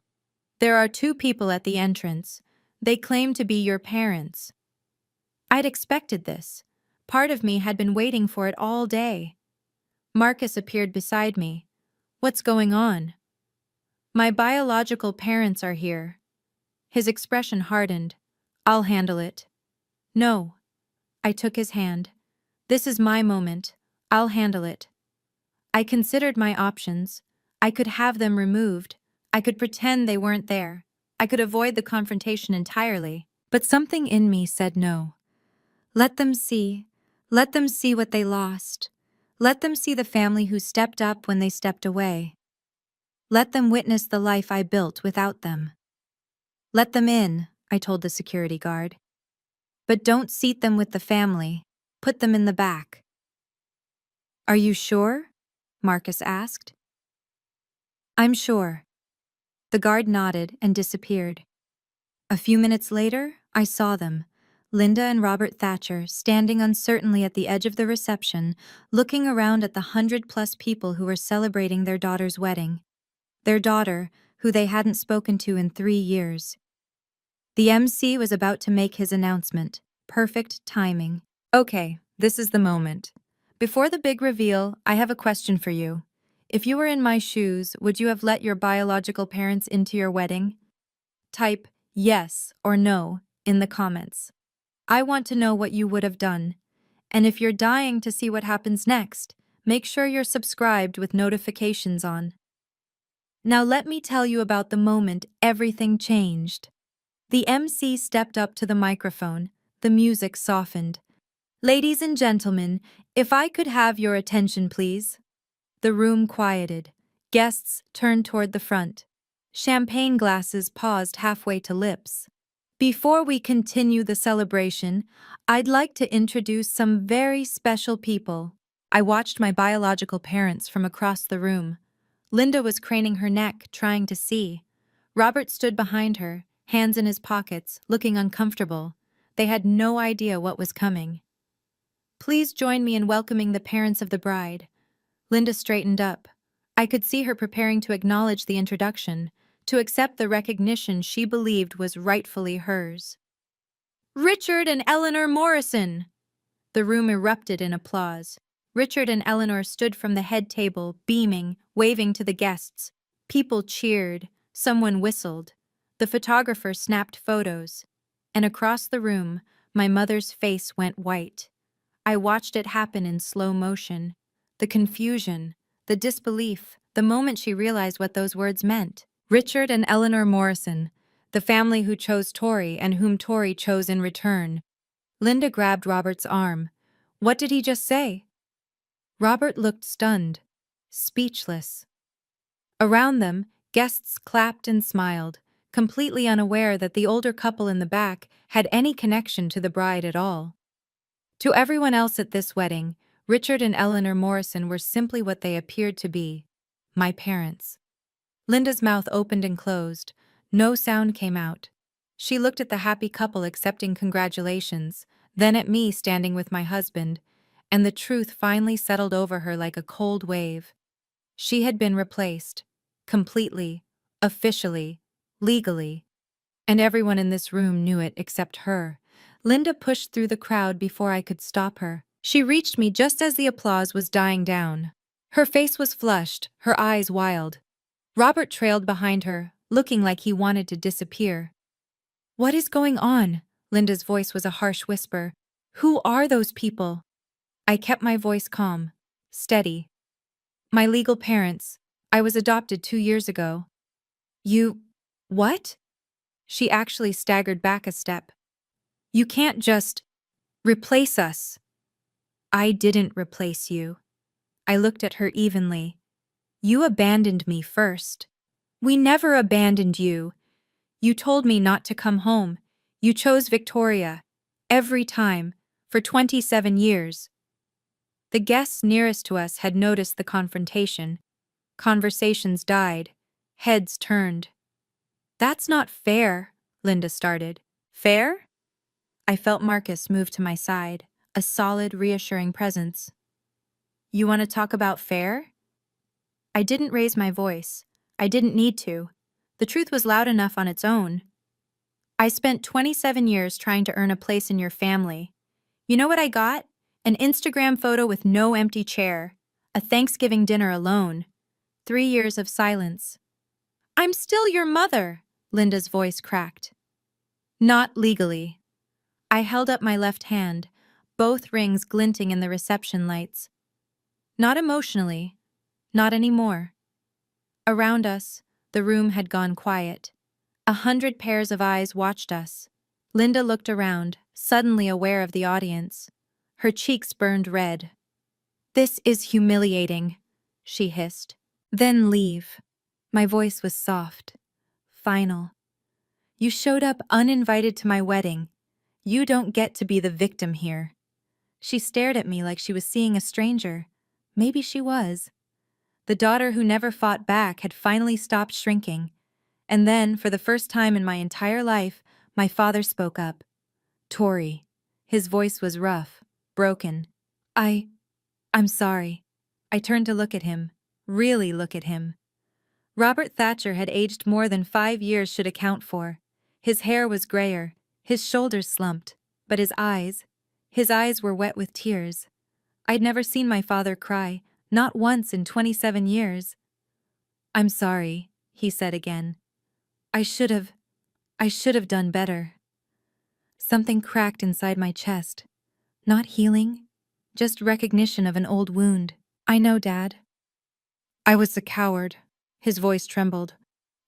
"There are two people at the entrance. They claim to be your parents." I'd expected this. Part of me had been waiting for it all day. Marcus appeared beside me. "What's going on?" "My biological parents are here." His expression hardened. "I'll handle it." "No." I took his hand. "This is my moment. I'll handle it." I considered my options. I could have them removed. I could pretend they weren't there. I could avoid the confrontation entirely. But something in me said no. Let them see. Let them see what they lost. Let them see the family who stepped up when they stepped away. Let them witness the life I built without them. "Let them in," I told the security guard. "But don't seat them with the family. Put them in the back." "Are you sure?" Marcus asked. "I'm sure." The guard nodded and disappeared. A few minutes later, I saw them, Linda and Robert Thatcher, standing uncertainly at the edge of the reception, looking around at the 100+ people who were celebrating their daughter's wedding. Their daughter, who they hadn't spoken to in 3 years. The MC was about to make his announcement. Perfect timing. "Okay, this is the moment. Before the big reveal, I have a question for you. If you were in my shoes, would you have let your biological parents into your wedding?" Type yes or no in the comments. I want to know what you would have done. And if you're dying to see what happens next, make sure you're subscribed with notifications on. Now let me tell you about the moment everything changed. The MC stepped up to the microphone. The music softened. "Ladies and gentlemen, if I could have your attention, please." The room quieted. Guests turned toward the front. Champagne glasses paused halfway to lips. "Before we continue the celebration, I'd like to introduce some very special people." I watched my biological parents from across the room. Linda was craning her neck, trying to see. Robert stood behind her, hands in his pockets, looking uncomfortable. They had no idea what was coming. "Please join me in welcoming the parents of the bride." Linda straightened up. I could see her preparing to acknowledge the introduction, to accept the recognition she believed was rightfully hers. "Richard and Eleanor Morrison!" The room erupted in applause. Richard and Eleanor stood from the head table, beaming, waving to the guests. People cheered. Someone whistled. The photographer snapped photos. And across the room, my mother's face went white. I watched it happen in slow motion. The confusion, the disbelief, the moment she realized what those words meant. Richard and Eleanor Morrison, the family who chose Tori and whom Tori chose in return. Linda grabbed Robert's arm. "What did he just say?" Robert looked stunned, speechless. Around them, guests clapped and smiled, completely unaware that the older couple in the back had any connection to the bride at all. To everyone else at this wedding, Richard and Eleanor Morrison were simply what they appeared to be: my parents. Linda's mouth opened and closed. No sound came out. She looked at the happy couple accepting congratulations, then at me standing with my husband, and the truth finally settled over her like a cold wave. She had been replaced. Completely. Officially. Legally. And everyone in this room knew it except her. Linda pushed through the crowd before I could stop her. She reached me just as the applause was dying down. Her face was flushed, her eyes wild. Robert trailed behind her, looking like he wanted to disappear. "What is going on?" Linda's voice was a harsh whisper. "Who are those people?" I kept my voice calm, steady. "My legal parents. I was adopted 2 years ago." "You... what?" She actually staggered back a step. "You can't just replace us." I didn't replace you. I looked at her evenly. You abandoned me first. We never abandoned you. You told me not to come home. You chose Victoria. Every time. For 27 years. The guests nearest to us had noticed the confrontation. Conversations died. Heads turned. That's not fair, Linda started. Fair? I felt Marcus move to my side, a solid, reassuring presence. You want to talk about fair? I didn't raise my voice. I didn't need to. The truth was loud enough on its own. I spent 27 years trying to earn a place in your family. You know what I got? An Instagram photo with no empty chair. A Thanksgiving dinner alone. 3 years of silence. I'm still your mother, Linda's voice cracked. Not legally. I held up my left hand, both rings glinting in the reception lights. Not emotionally. Not anymore. Around us, the room had gone quiet. 100 pairs of eyes watched us. Linda looked around, suddenly aware of the audience. Her cheeks burned red. This is humiliating, she hissed. Then leave. My voice was soft. Final. You showed up uninvited to my wedding. You don't get to be the victim here. She stared at me like she was seeing a stranger. Maybe she was. The daughter who never fought back had finally stopped shrinking. And then, for the first time in my entire life, my father spoke up. Tori. His voice was rough, broken. I'm sorry. I turned to look at him. Really look at him. Robert Thatcher had aged more than 5 years should account for. His hair was grayer, his shoulders slumped, but his eyes were wet with tears. I'd never seen my father cry, not once in 27 years. I'm sorry, he said again. I should have done better. Something cracked inside my chest. Not healing, just recognition of an old wound. I know, Dad. I was a coward. His voice trembled.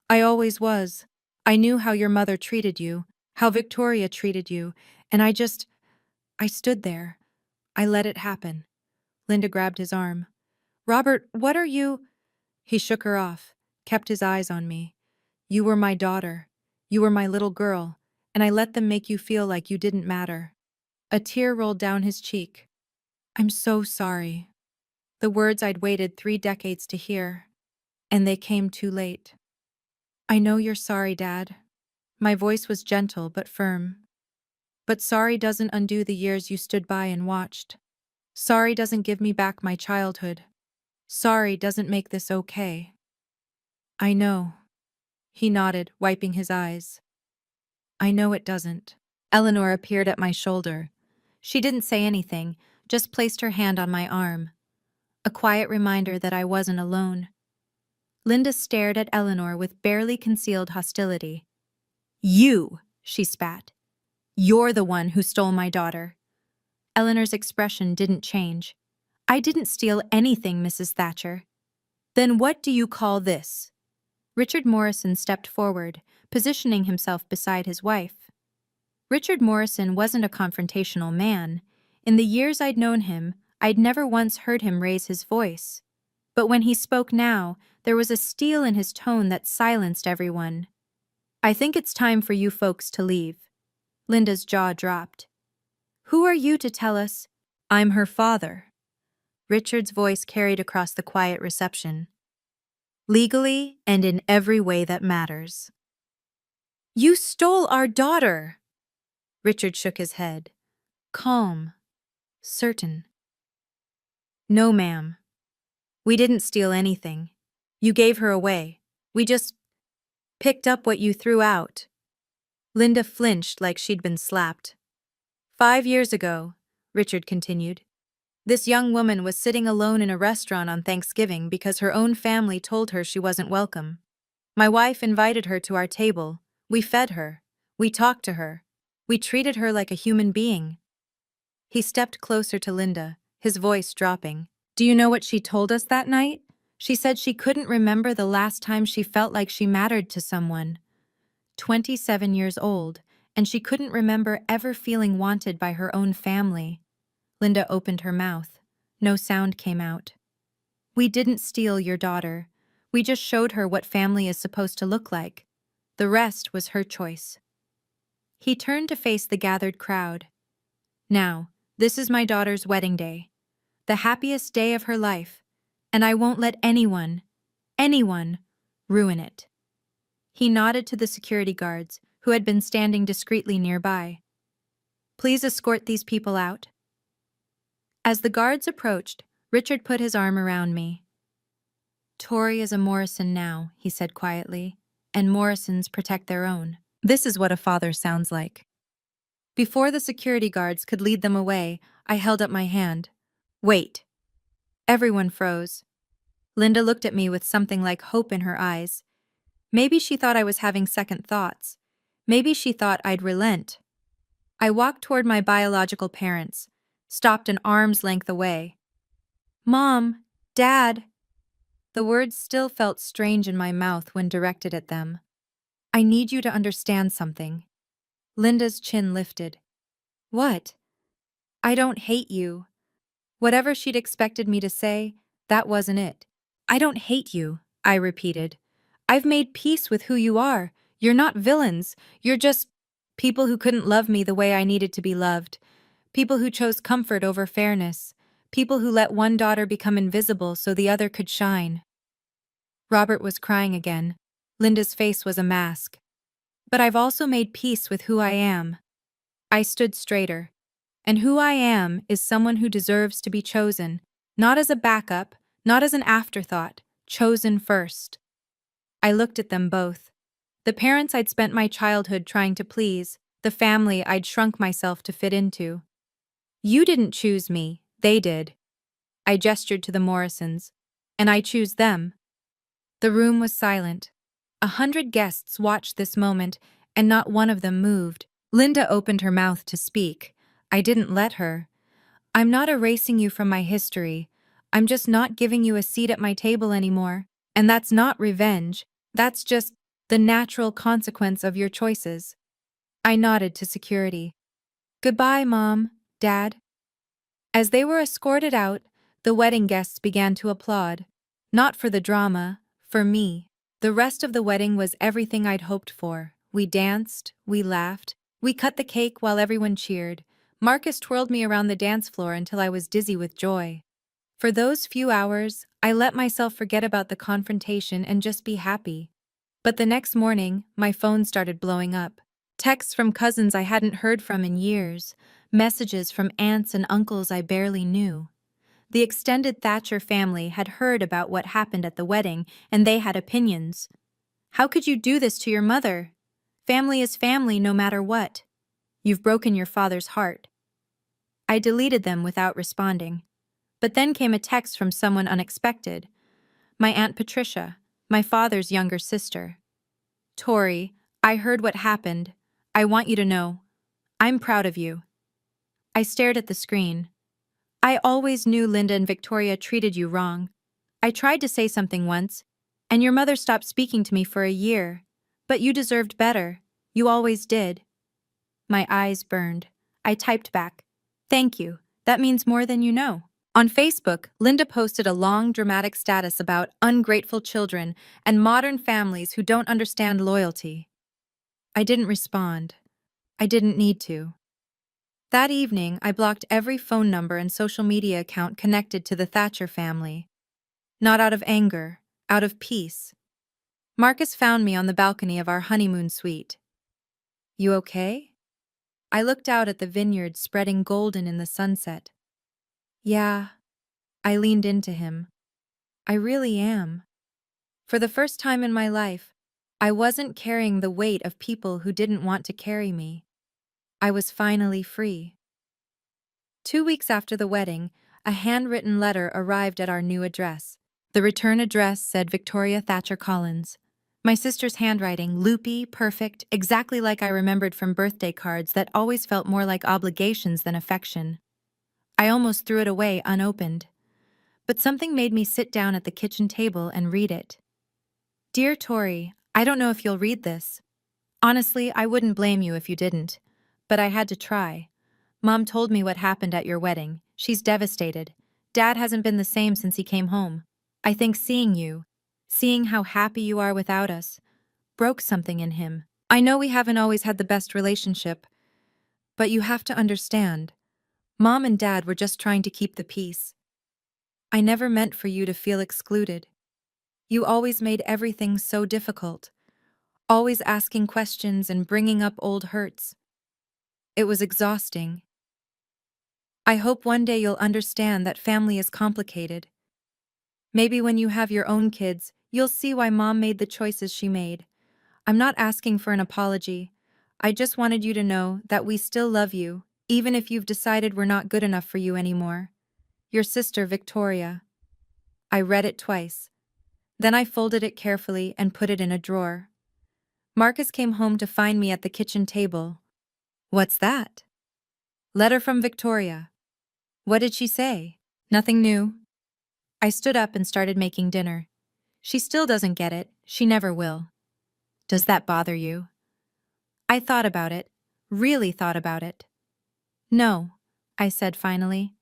I always was. I knew how your mother treated you, how Victoria treated you, and I stood there. I let it happen. Linda grabbed his arm. Robert, what are you? He shook her off, kept his eyes on me. You were my daughter. You were my little girl, and I let them make you feel like you didn't matter. A tear rolled down his cheek. I'm so sorry. The words I'd waited 3 decades to hear. And they came too late. I know you're sorry, Dad. My voice was gentle but firm. But sorry doesn't undo the years you stood by and watched. Sorry doesn't give me back my childhood. Sorry doesn't make this okay. I know. He nodded, wiping his eyes. I know it doesn't. Eleanor appeared at my shoulder. She didn't say anything, just placed her hand on my arm. A quiet reminder that I wasn't alone. Linda stared at Eleanor with barely concealed hostility. You, she spat. You're the one who stole my daughter. Eleanor's expression didn't change. I didn't steal anything, Mrs. Thatcher. Then what do you call this? Richard Morrison stepped forward, positioning himself beside his wife. Richard Morrison wasn't a confrontational man. In the years I'd known him, I'd never once heard him raise his voice. But when he spoke now, there was a steel in his tone that silenced everyone. I think it's time for you folks to leave. Linda's jaw dropped. Who are you to tell us? I'm her father. Richard's voice carried across the quiet reception. Legally and in every way that matters. You stole our daughter! Richard shook his head. Calm. Certain. No, ma'am. We didn't steal anything. You gave her away. We just picked up what you threw out. Linda flinched like she'd been slapped. 5 years ago, Richard continued, this young woman was sitting alone in a restaurant on Thanksgiving because her own family told her she wasn't welcome. My wife invited her to our table. We fed her. We talked to her. We treated her like a human being. He stepped closer to Linda, his voice dropping. Do you know what she told us that night? She said she couldn't remember the last time she felt like she mattered to someone. 27 years old, and she couldn't remember ever feeling wanted by her own family. Linda opened her mouth. No sound came out. We didn't steal your daughter. We just showed her what family is supposed to look like. The rest was her choice. He turned to face the gathered crowd. Now, this is my daughter's wedding day. The happiest day of her life. And I won't let anyone, ruin it. He nodded to the security guards, who had been standing discreetly nearby. Please escort these people out. As the guards approached, Richard put his arm around me. Tori is a Morrison now, he said quietly, and Morrisons protect their own. This is what a father sounds like. Before the security guards could lead them away, I held up my hand. Wait. Everyone froze. Linda looked at me with something like hope in her eyes. Maybe she thought I was having second thoughts. Maybe she thought I'd relent. I walked toward my biological parents, stopped an arm's length away. Mom, Dad. The words still felt strange in my mouth when directed at them. I need you to understand something. Linda's chin lifted. What? I don't hate you. Whatever she'd expected me to say, that wasn't it. I don't hate you, I repeated. I've made peace with who you are. You're not villains. You're just people who couldn't love me the way I needed to be loved. People who chose comfort over fairness. People who let one daughter become invisible so the other could shine. Robert was crying again. Linda's face was a mask. But I've also made peace with who I am. I stood straighter. And who I am is someone who deserves to be chosen, not as a backup, not as an afterthought, chosen first. I looked at them both. The parents I'd spent my childhood trying to please, the family I'd shrunk myself to fit into. You didn't choose me, they did. I gestured to the Morrisons. And I choose them. The room was silent. 100 guests watched this moment, and not one of them moved. Linda opened her mouth to speak. I didn't let her. I'm not erasing you from my history. I'm just not giving you a seat at my table anymore. And that's not revenge. That's just the natural consequence of your choices. I nodded to security. Goodbye, Mom, Dad. As they were escorted out, the wedding guests began to applaud. Not for the drama, for me. The rest of the wedding was everything I'd hoped for. We danced, we laughed, we cut the cake while everyone cheered. Marcus twirled me around the dance floor until I was dizzy with joy. For those few hours, I let myself forget about the confrontation and just be happy. But the next morning, my phone started blowing up. Texts from cousins I hadn't heard from in years, messages from aunts and uncles I barely knew. The extended Thatcher family had heard about what happened at the wedding, and they had opinions. How could you do this to your mother? Family is family no matter what. You've broken your father's heart. I deleted them without responding. But then came a text from someone unexpected. My Aunt Patricia, my father's younger sister. Tori, I heard what happened. I want you to know. I'm proud of you. I stared at the screen. I always knew Linda and Victoria treated you wrong. I tried to say something once, and your mother stopped speaking to me for a year. But you deserved better. You always did. My eyes burned. I typed back. Thank you. That means more than you know. On Facebook, Linda posted a long, dramatic status about ungrateful children and modern families who don't understand loyalty. I didn't respond. I didn't need to. That evening, I blocked every phone number and social media account connected to the Thatcher family. Not out of anger, out of peace. Marcus found me on the balcony of our honeymoon suite. You okay? I looked out at the vineyard spreading golden in the sunset. Yeah. I leaned into him. I really am. For the first time in my life, I wasn't carrying the weight of people who didn't want to carry me. I was finally free. 2 weeks after the wedding, a handwritten letter arrived at our new address. The return address said Victoria Thatcher Collins. My sister's handwriting, loopy, perfect, exactly like I remembered from birthday cards that always felt more like obligations than affection. I almost threw it away unopened. But something made me sit down at the kitchen table and read it. Dear Tori, I don't know if you'll read this. Honestly, I wouldn't blame you if you didn't. But I had to try. Mom told me what happened at your wedding. She's devastated. Dad hasn't been the same since he came home. I think seeing how happy you are without us, broke something in him. I know we haven't always had the best relationship, but you have to understand. Mom and Dad were just trying to keep the peace. I never meant for you to feel excluded. You always made everything so difficult, always asking questions and bringing up old hurts. It was exhausting. I hope one day you'll understand that family is complicated. Maybe when you have your own kids, you'll see why Mom made the choices she made. I'm not asking for an apology. I just wanted you to know that we still love you, even if you've decided we're not good enough for you anymore. Your sister, Victoria. I read it twice. Then I folded it carefully and put it in a drawer. Marcus came home to find me at the kitchen table. What's that? Letter from Victoria. What did she say? Nothing new. I stood up and started making dinner. She still doesn't get it. She never will. Does that bother you? I thought about it. Really thought about it. No, I said finally.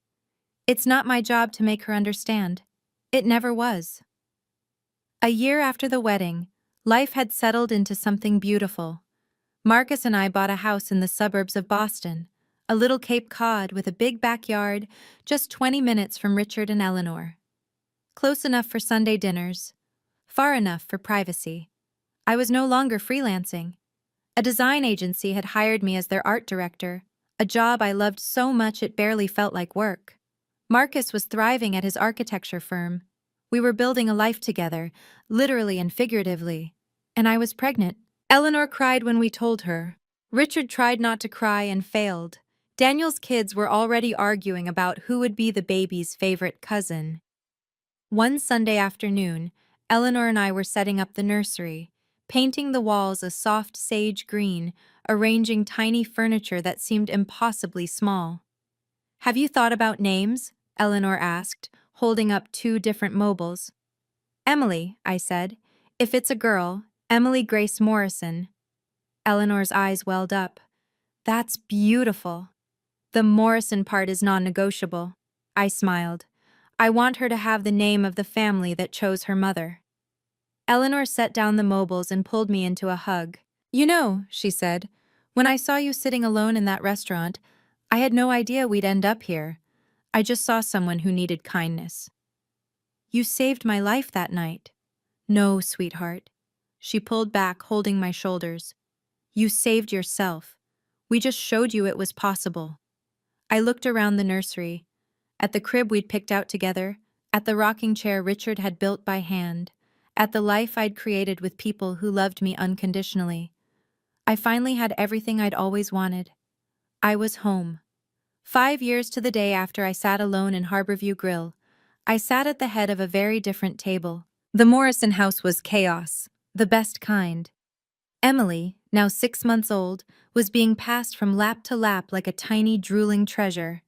It's not my job to make her understand. It never was. A year after the wedding, life had settled into something beautiful. Marcus and I bought a house in the suburbs of Boston, a little Cape Cod with a big backyard, just 20 minutes from Richard and Eleanor. Close enough for Sunday dinners, far enough for privacy. I was no longer freelancing. A design agency had hired me as their art director, a job I loved so much it barely felt like work. Marcus was thriving at his architecture firm. We were building a life together, literally and figuratively. And I was pregnant. Eleanor cried when we told her. Richard tried not to cry and failed. Daniel's kids were already arguing about who would be the baby's favorite cousin. One Sunday afternoon, Eleanor and I were setting up the nursery, painting the walls a soft sage green, arranging tiny furniture that seemed impossibly small. Have you thought about names? Eleanor asked, holding up 2 different mobiles. Emily, I said. If it's a girl, Emily Grace Morrison. Eleanor's eyes welled up. That's beautiful. The Morrison part is non-negotiable. I smiled. I want her to have the name of the family that chose her mother. Eleanor set down the mobiles and pulled me into a hug. You know, she said, when I saw you sitting alone in that restaurant, I had no idea we'd end up here. I just saw someone who needed kindness. You saved my life that night. No, sweetheart. She pulled back, holding my shoulders. You saved yourself. We just showed you it was possible. I looked around the nursery, at the crib we'd picked out together, at the rocking chair Richard had built by hand, at the life I'd created with people who loved me unconditionally. I finally had everything I'd always wanted. I was home. 5 years to the day after I sat alone in Harborview Grill, I sat at the head of a very different table. The Morrison house was chaos, the best kind. Emily, now 6 months old, was being passed from lap to lap like a tiny, drooling treasure.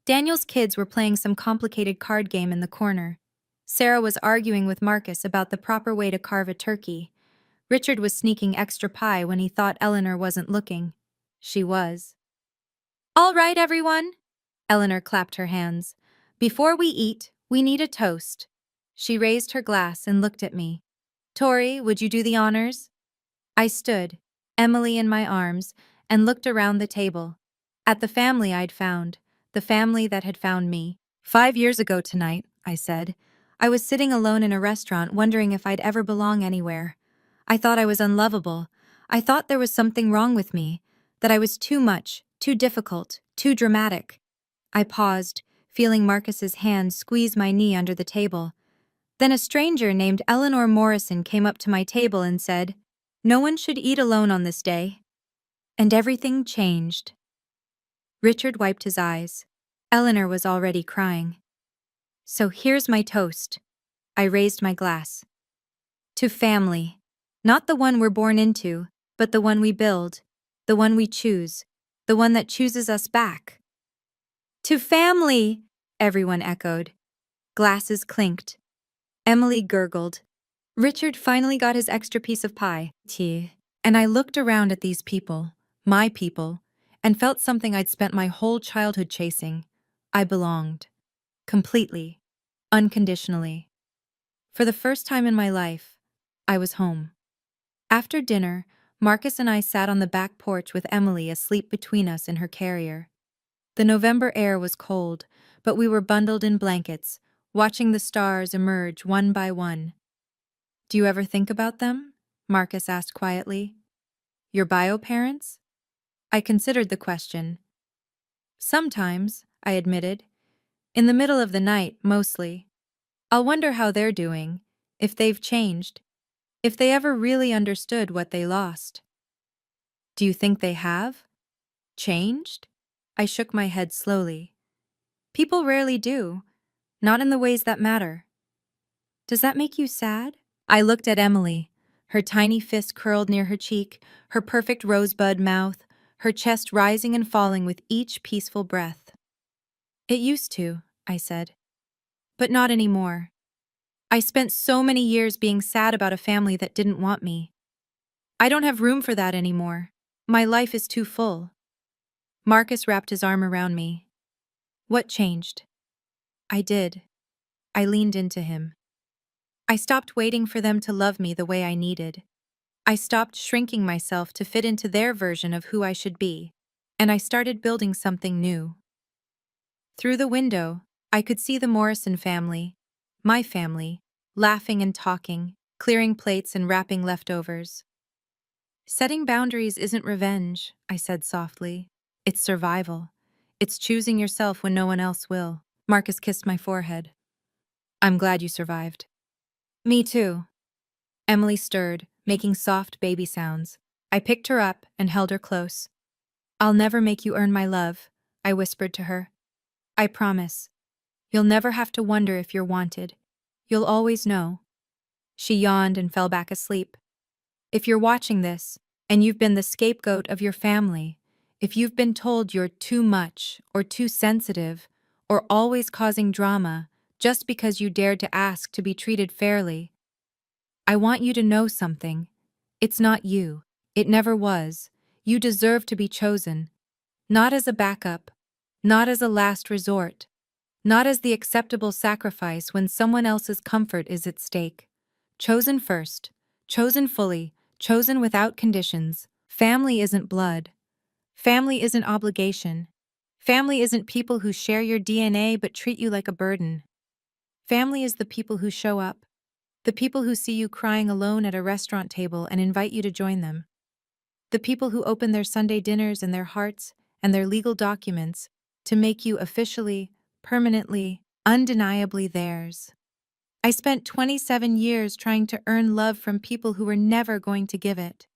Daniel's kids were playing some complicated card game in the corner. Sarah was arguing with Marcus about the proper way to carve a turkey. Richard was sneaking extra pie when he thought Eleanor wasn't looking. She was. All right, everyone. Eleanor clapped her hands. Before we eat, we need a toast. She raised her glass and looked at me. Tori, would you do the honors? I stood, Emily in my arms, and looked around the table. At the family I'd found, the family that had found me. 5 years ago tonight, I said. I was sitting alone in a restaurant wondering if I'd ever belong anywhere. I thought I was unlovable. I thought there was something wrong with me, that I was too much, too difficult, too dramatic. I paused, feeling Marcus's hand squeeze my knee under the table. Then a stranger named Eleanor Morrison came up to my table and said, "No one should eat alone on this day." And everything changed. Richard wiped his eyes. Eleanor was already crying. So here's my toast. I raised my glass. To family. Not the one we're born into, but the one we build, the one we choose, the one that chooses us back. To family, everyone echoed. Glasses clinked. Emily gurgled. Richard finally got his extra piece of pie, and I looked around at these people, my people, and felt something I'd spent my whole childhood chasing, I belonged. Completely. Unconditionally. For the first time in my life, I was home. After dinner, Marcus and I sat on the back porch with Emily asleep between us in her carrier. The November air was cold, but we were bundled in blankets, watching the stars emerge one by one. Do you ever think about them? Marcus asked quietly. Your bio parents? I considered the question. Sometimes, I admitted. In the middle of the night, mostly. I'll wonder how they're doing, if they've changed, if they ever really understood what they lost. Do you think they have? Changed? I shook my head slowly. People rarely do, not in the ways that matter. Does that make you sad? I looked at Emily, her tiny fist curled near her cheek, her perfect rosebud mouth, her chest rising and falling with each peaceful breath. It used to, I said. But not anymore. I spent so many years being sad about a family that didn't want me. I don't have room for that anymore. My life is too full. Marcus wrapped his arm around me. What changed? I did. I leaned into him. I stopped waiting for them to love me the way I needed. I stopped shrinking myself to fit into their version of who I should be, and I started building something new. Through the window, I could see the Morrison family, my family, laughing and talking, clearing plates and wrapping leftovers. Setting boundaries isn't revenge, I said softly. It's survival. It's choosing yourself when no one else will. Marcus kissed my forehead. I'm glad you survived. Me too. Emily stirred, making soft baby sounds. I picked her up and held her close. I'll never make you earn my love, I whispered to her. I promise. You'll never have to wonder if you're wanted. You'll always know. She yawned and fell back asleep. If you're watching this, and you've been the scapegoat of your family, if you've been told you're too much or too sensitive or always causing drama just because you dared to ask to be treated fairly, I want you to know something. It's not you. It never was. You deserve to be chosen. Not as a backup. Not as a last resort. Not as the acceptable sacrifice when someone else's comfort is at stake. Chosen first. Chosen fully. Chosen without conditions. Family isn't blood. Family isn't obligation. Family isn't people who share your DNA but treat you like a burden. Family is the people who show up. The people who see you crying alone at a restaurant table and invite you to join them. The people who open their Sunday dinners and their hearts and their legal documents to make you officially, permanently, undeniably theirs. I spent 27 years trying to earn love from people who were never going to give it.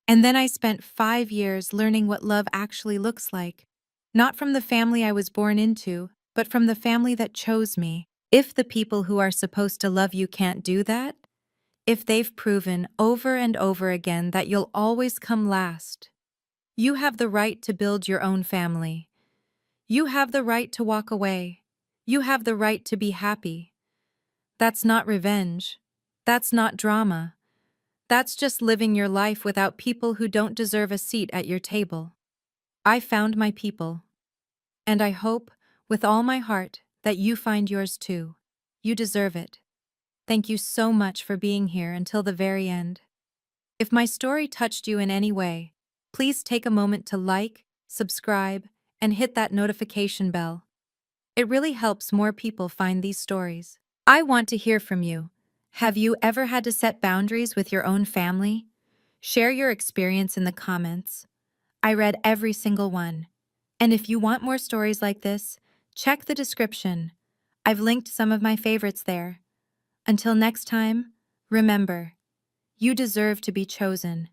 And then I spent 5 years learning what love actually looks like. Not from the family I was born into, but from the family that chose me. If the people who are supposed to love you can't do that, if they've proven over and over again that you'll always come last, you have the right to build your own family. You have the right to walk away. You have the right to be happy. That's not revenge. That's not drama. That's just living your life without people who don't deserve a seat at your table. I found my people. And I hope, with all my heart, that you find yours too. You deserve it. Thank you so much for being here until the very end. If my story touched you in any way, please take a moment to like, subscribe, and hit that notification bell. It really helps more people find these stories. I want to hear from you. Have you ever had to set boundaries with your own family? Share your experience in the comments. I read every single one. And if you want more stories like this, check the description. I've linked some of my favorites there. Until next time, remember, you deserve to be chosen.